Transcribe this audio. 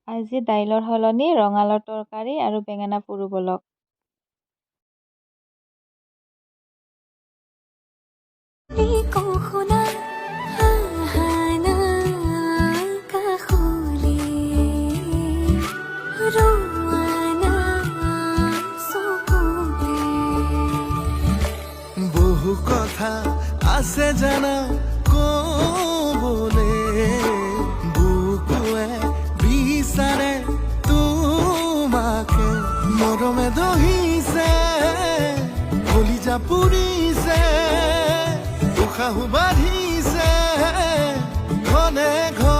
আজি দাইলৰ সলনি ৰঙালাওৰ তৰকাৰী আৰু বেঙেনা পুৰো ব'লক। বহু কথা আছে জানা কবলে বুকুৱে বিচাৰে তোমাকে মৰমে দহিছে কলিজা পুৰিছে উশাহো বাঢ়িছে ঘনে ঘনে